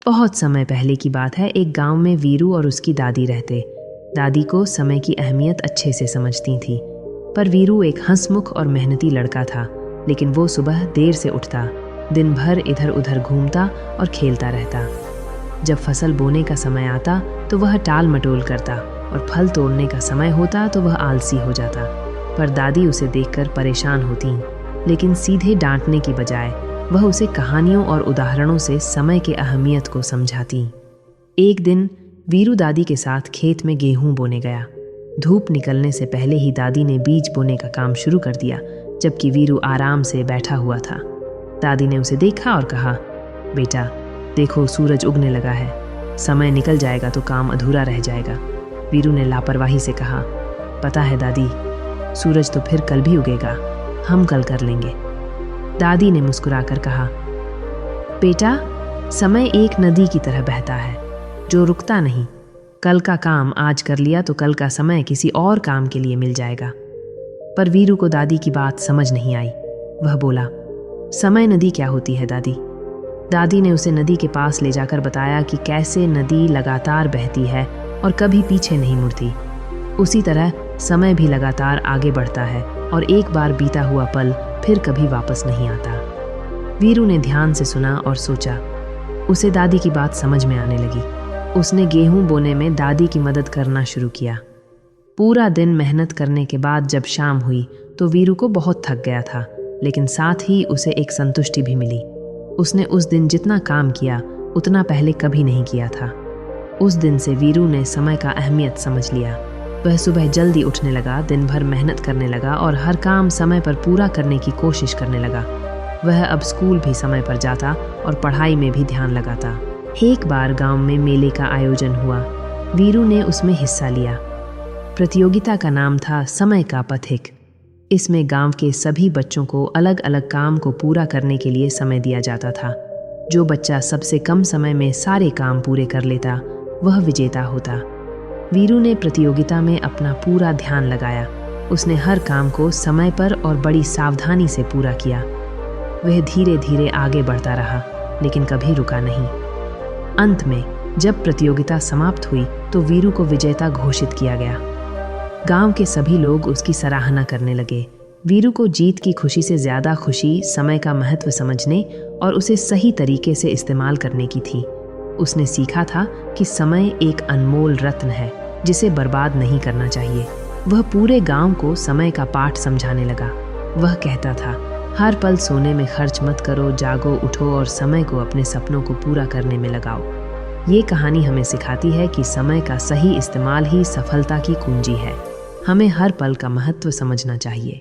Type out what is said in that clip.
बहुत समय पहले की बात है। एक गांव में वीरू और उसकी दादी रहते। दादी को समय की अहमियत अच्छे से समझती थी, पर वीरू एक हंसमुख और मेहनती लड़का था। लेकिन वो सुबह देर से उठता, दिन भर इधर उधर घूमता और खेलता रहता। जब फसल बोने का समय आता तो वह टाल मटोल करता, और फल तोड़ने का समय होता तो वह आलसी हो जाता। पर दादी उसे देखकर परेशान होती, लेकिन सीधे डांटने की बजाय वह उसे कहानियों और उदाहरणों से समय के अहमियत को समझाती। एक दिन वीरू दादी के साथ खेत में गेहूं बोने गया। धूप निकलने से पहले ही दादी ने बीज बोने का काम शुरू कर दिया, जबकि वीरू आराम से बैठा हुआ था। दादी ने उसे देखा और कहा, बेटा देखो, सूरज उगने लगा है, समय निकल जाएगा तो काम अधूरा रह जाएगा। वीरू ने लापरवाही से कहा, पता है दादी, सूरज तो फिर कल भी उगेगा, हम कल कर लेंगे। दादी ने मुस्कुराकर कहा, बेटा समय एक नदी की तरह बहता है जो रुकता नहीं। कल का काम आज कर लिया तो कल का समय किसी और काम के लिए मिल जाएगा। पर वीरू को दादी की बात समझ नहीं आई। वह बोला, समय नदी क्या होती है दादी? दादी ने उसे नदी के पास ले जाकर बताया कि कैसे नदी लगातार बहती है और कभी पीछे नहीं मुड़ती। उसी तरह समय भी लगातार आगे बढ़ता है और एक बार बीता हुआ पल फिर कभी वापस नहीं आता। वीरू ने ध्यान से सुना और सोचा। उसे दादी की बात समझ में आने लगी। उसने गेहूं बोने में दादी की मदद करना शुरू किया। पूरा दिन मेहनत करने के बाद जब शाम हुई तो वीरू को बहुत थक गया था, लेकिन साथ ही उसे एक संतुष्टि भी मिली। उसने उस दिन जितना काम किया उतना पहले कभी नहीं किया था। उस दिन से वीरू ने समय का अहमियत समझ लिया। वह सुबह जल्दी उठने लगा, दिन भर मेहनत करने लगा और हर काम समय पर पूरा करने की कोशिश करने लगा। वह अब स्कूल भी समय पर जाता और पढ़ाई में भी ध्यान लगाता। एक बार गांव में मेले का आयोजन हुआ। वीरू ने उसमें हिस्सा लिया। प्रतियोगिता का नाम था समय का पथिक। इसमें गांव के सभी बच्चों को अलग अलग काम को पूरा करने के लिए समय दिया जाता था। जो बच्चा सबसे कम समय में सारे काम पूरे कर लेता वह विजेता होता। वीरू ने प्रतियोगिता में अपना पूरा ध्यान लगाया। उसने हर काम को समय पर और बड़ी सावधानी से पूरा किया। वह धीरे धीरे आगे बढ़ता रहा, लेकिन कभी रुका नहीं। अंत में जब प्रतियोगिता समाप्त हुई तो वीरू को विजेता घोषित किया गया। गांव के सभी लोग उसकी सराहना करने लगे। वीरू को जीत की खुशी से ज्यादा खुशी समय का महत्व समझने और उसे सही तरीके से इस्तेमाल करने की थी। उसने सीखा था कि समय एक अनमोल रत्न है जिसे बर्बाद नहीं करना चाहिए। वह पूरे गांव को समय का पाठ समझाने लगा। वह कहता था, हर पल सोने में खर्च मत करो, जागो, उठो और समय को अपने सपनों को पूरा करने में लगाओ। ये कहानी हमें सिखाती है कि समय का सही इस्तेमाल ही सफलता की कुंजी है। हमें हर पल का महत्व समझना चाहिए।